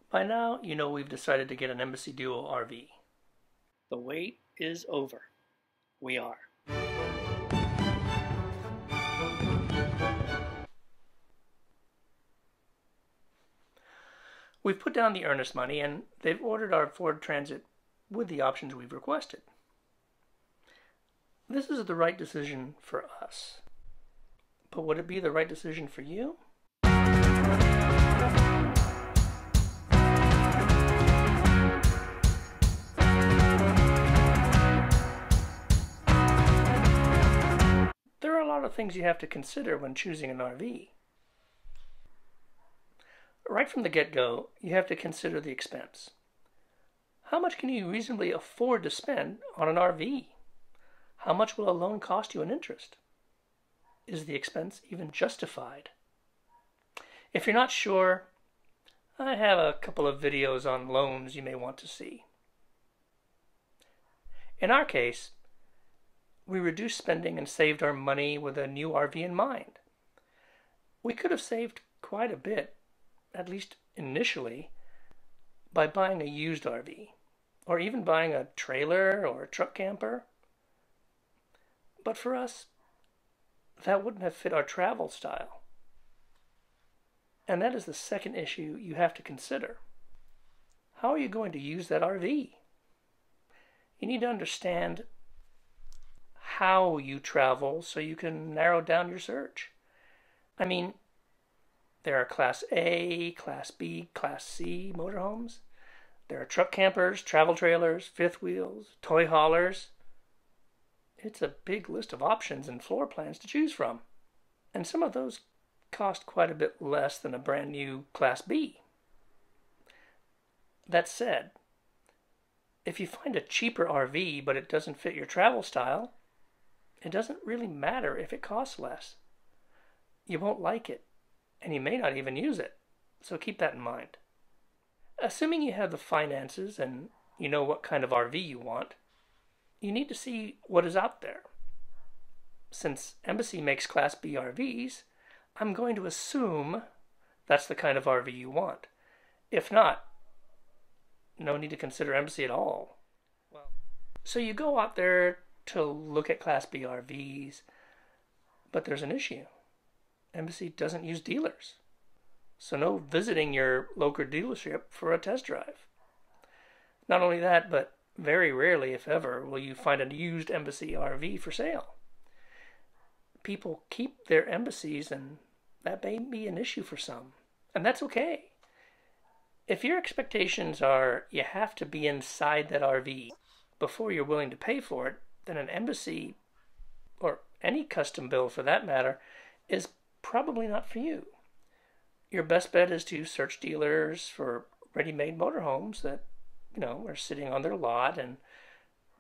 By now, you know we've decided to get an Embassy Duo RV. The wait is over. We are. We've put down the earnest money and they've ordered our Ford Transit with the options we've requested. This is the right decision for us. But would it be the right decision for you? There are a lot of things you have to consider when choosing an RV. Right from the get-go, you have to consider the expense. How much can you reasonably afford to spend on an RV? How much will a loan cost you in interest? Is the expense even justified? If you're not sure, I have a couple of videos on loans you may want to see. In our case, we reduced spending and saved our money with a new RV in mind. We could have saved quite a bit, at least initially, by buying a used RV, or even buying a trailer or a truck camper. But for us, that wouldn't have fit our travel style. And that is the second issue you have to consider. How are you going to use that RV? You need to understand how you travel so you can narrow down your search. I mean, there are Class A, Class B, Class C motorhomes. There are truck campers, travel trailers, fifth wheels, toy haulers. It's a big list of options and floor plans to choose from. And some of those cost quite a bit less than a brand new Class B. That said, if you find a cheaper RV but it doesn't fit your travel style, it doesn't really matter if it costs less. You won't like it, and you may not even use it, so keep that in mind. Assuming you have the finances and you know what kind of RV you want, you need to see what is out there. Since Embassy makes Class B RVs, I'm going to assume that's the kind of RV you want. If not, no need to consider Embassy at all. So you go out there to look at Class B RVs, but there's an issue. Embassy doesn't use dealers, so no visiting your local dealership for a test drive. Not only that, but very rarely, if ever, will you find a used Embassy RV for sale. People keep their Embassies, and that may be an issue for some, and that's okay. If your expectations are you have to be inside that RV before you're willing to pay for it, then an Embassy, or any custom build for that matter, is probably not for you. Your best bet is to search dealers for ready-made motorhomes that, are sitting on their lot and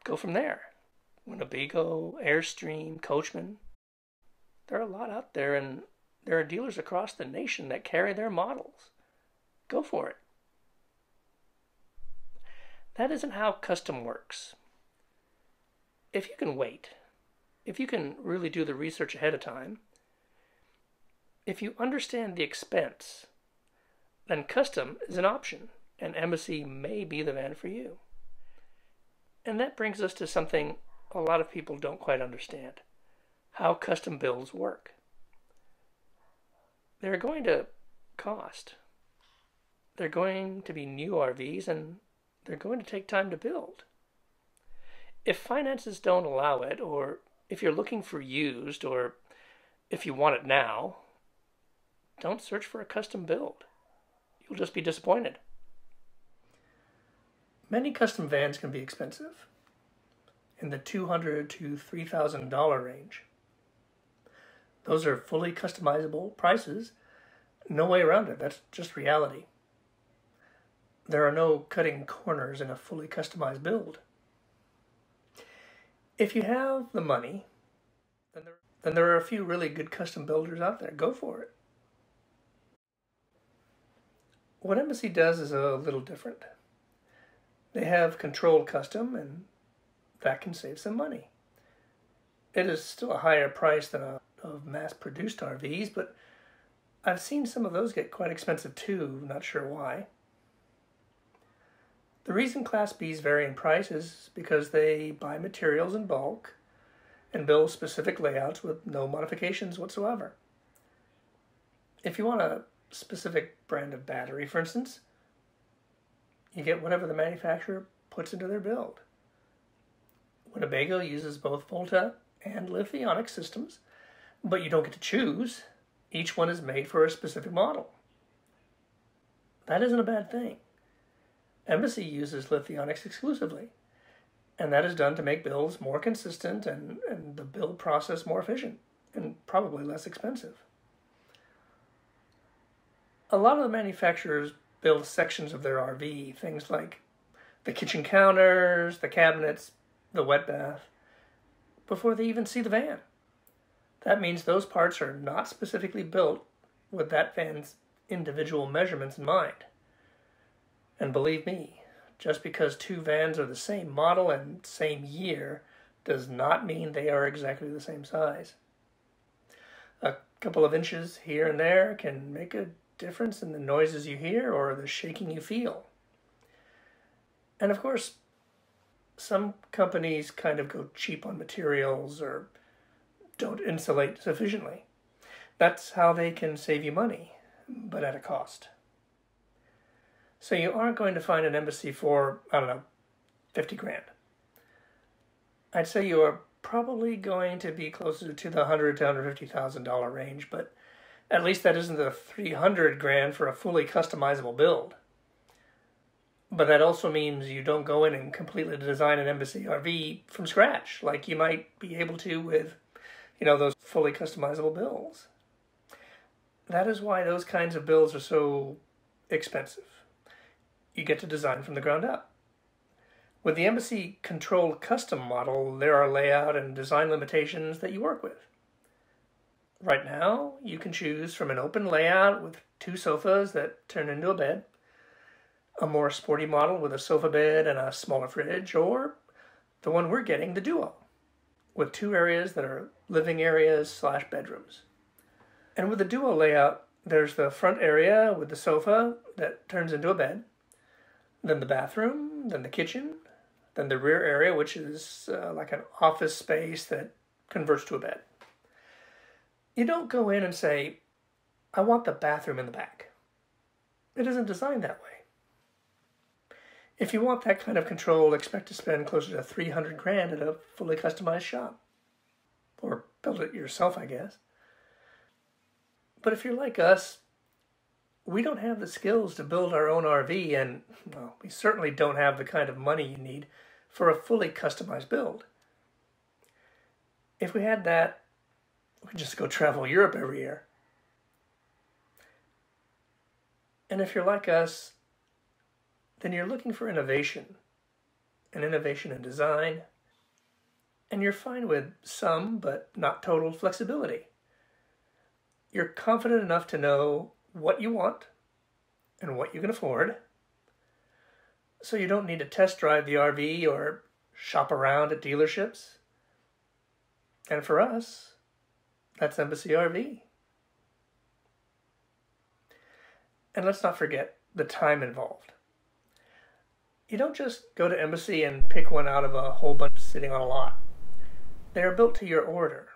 go from there. Winnebago, Airstream, Coachman. There are a lot out there, and there are dealers across the nation that carry their models. Go for it. That isn't how custom works. If you can wait, if you can really do the research ahead of time, if you understand the expense, then custom is an option, and Embassy may be the van for you. And that brings us to something a lot of people don't quite understand: how custom builds work. They're going to cost. They're going to be new RVs, and they're going to take time to build. If finances don't allow it, or if you're looking for used, or if you want it now, don't search for a custom build. You'll just be disappointed. Many custom vans can be expensive, in the $200 to $3,000 range. Those are fully customizable prices. No way around it. That's just reality. There are no cutting corners in a fully customized build. If you have the money, then there are a few really good custom builders out there. Go for it. What Embassy does is a little different. They have controlled custom, and that can save some money. It is still a higher price than of mass-produced RVs, but I've seen some of those get quite expensive too, not sure why. The reason Class Bs vary in price is because they buy materials in bulk and build specific layouts with no modifications whatsoever. If you want a specific brand of battery, for instance, you get whatever the manufacturer puts into their build. Winnebago uses both Volta and lithionic systems, but you don't get to choose. Each one is made for a specific model. That isn't a bad thing. Embassy uses lithionics exclusively, and that is done to make builds more consistent and the build process more efficient and probably less expensive. A lot of the manufacturers build sections of their RV, things like the kitchen counters, the cabinets, the wet bath, before they even see the van. That means those parts are not specifically built with that van's individual measurements in mind. And believe me, just because two vans are the same model and same year does not mean they are exactly the same size. A couple of inches here and there can make a difference in the noises you hear or the shaking you feel. And of course, some companies kind of go cheap on materials or don't insulate sufficiently. That's how they can save you money, but at a cost. So you aren't going to find an Embassy for, I don't know, 50 grand. I'd say you are probably going to be closer to the $100,000 to $150,000 range, but at least that isn't the 300 grand for a fully customizable build. But that also means you don't go in and completely design an Embassy RV from scratch, like you might be able to with, those fully customizable builds. That is why those kinds of builds are so expensive. You get to design from the ground up. With the Embassy controlled custom model, there are layout and design limitations that you work with. Right now, you can choose from an open layout with 2 sofas that turn into a bed, a more sporty model with a sofa bed and a smaller fridge, or the one we're getting, the Duo, with 2 areas that are living areas / bedrooms. And with the Duo layout, there's the front area with the sofa that turns into a bed, then the bathroom, then the kitchen, then the rear area, which is like an office space that converts to a bed. You don't go in and say, I want the bathroom in the back. It isn't designed that way. If you want that kind of control, expect to spend closer to 300 grand at a fully customized shop. Or build it yourself, I guess. But if you're like us, we don't have the skills to build our own RV, and we certainly don't have the kind of money you need for a fully customized build. If we had that, we'd just go travel Europe every year. And if you're like us, then you're looking for innovation, and innovation in design, and you're fine with some, but not total flexibility. You're confident enough to know what you want and what you can afford, so you don't need to test drive the RV or shop around at dealerships. And for us, that's Embassy RV. And let's not forget the time involved. You don't just go to Embassy and pick one out of a whole bunch sitting on a lot. They are built to your order.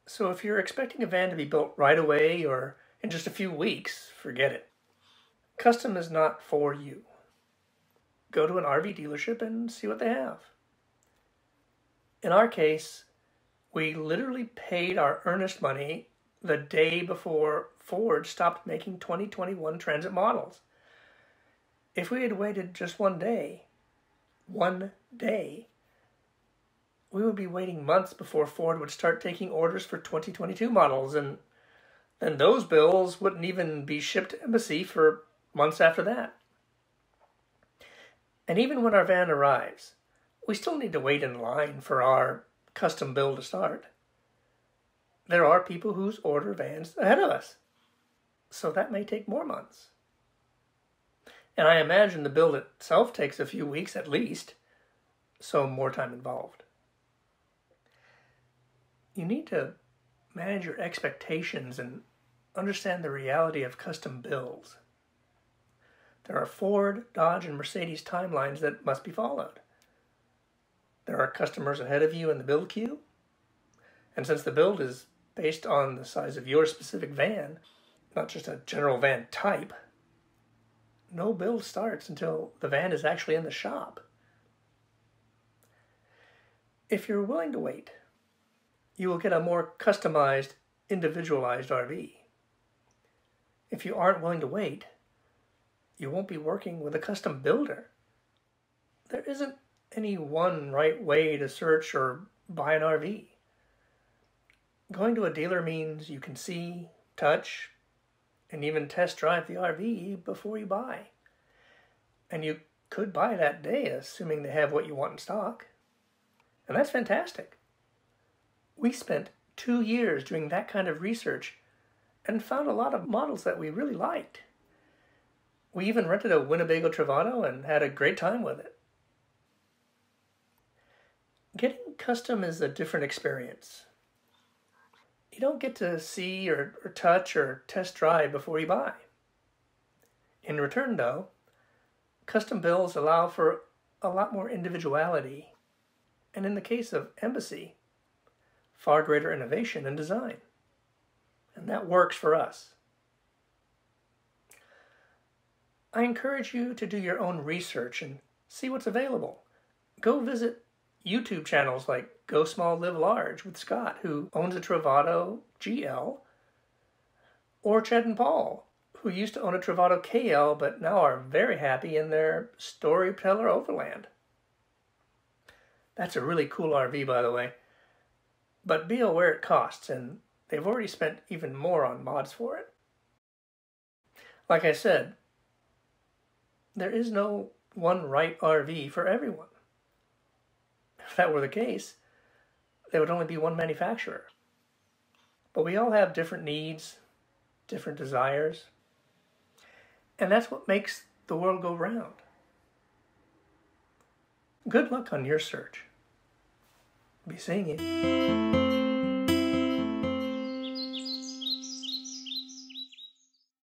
So if you're expecting a van to be built right away or in just a few weeks, forget it. Custom is not for you. Go to an RV dealership and see what they have. In our case, we literally paid our earnest money the day before Ford stopped making 2021 Transit models. If we had waited just one day, we would be waiting months before Ford would start taking orders for 2022 models, and then those bills wouldn't even be shipped to Embassy for months after that. And even when our van arrives, we still need to wait in line for our custom build to start. There are people who order vans ahead of us, so that may take more months. And I imagine the build itself takes a few weeks at least, so more time involved. You need to manage your expectations and understand the reality of custom builds. There are Ford, Dodge, and Mercedes timelines that must be followed. There are customers ahead of you in the build queue. And since the build is based on the size of your specific van, not just a general van type, no build starts until the van is actually in the shop. If you're willing to wait, you will get a more customized, individualized RV. If you aren't willing to wait, you won't be working with a custom builder. There isn't any one right way to search or buy an RV. Going to a dealer means you can see, touch, and even test drive the RV before you buy. And you could buy that day, assuming they have what you want in stock. And that's fantastic. We spent 2 years doing that kind of research and found a lot of models that we really liked. We even rented a Winnebago Travato and had a great time with it. Getting custom is a different experience. You don't get to see or touch or test drive before you buy. In return, though, custom builds allow for a lot more individuality, and in the case of Embassy, far greater innovation and design. And that works for us. I encourage you to do your own research and see what's available. Go visit YouTube channels like Go Small, Live Large with Scott, who owns a Travato GL, or Chad and Paul, who used to own a Travato KL but now are very happy in their Storyteller Overland. That's a really cool RV, by the way. But be aware it costs, and they've already spent even more on mods for it. Like I said, there is no one right RV for everyone. If that were the case, there would only be one manufacturer. But we all have different needs, different desires, and that's what makes the world go round. Good luck on your search. Be seeing you.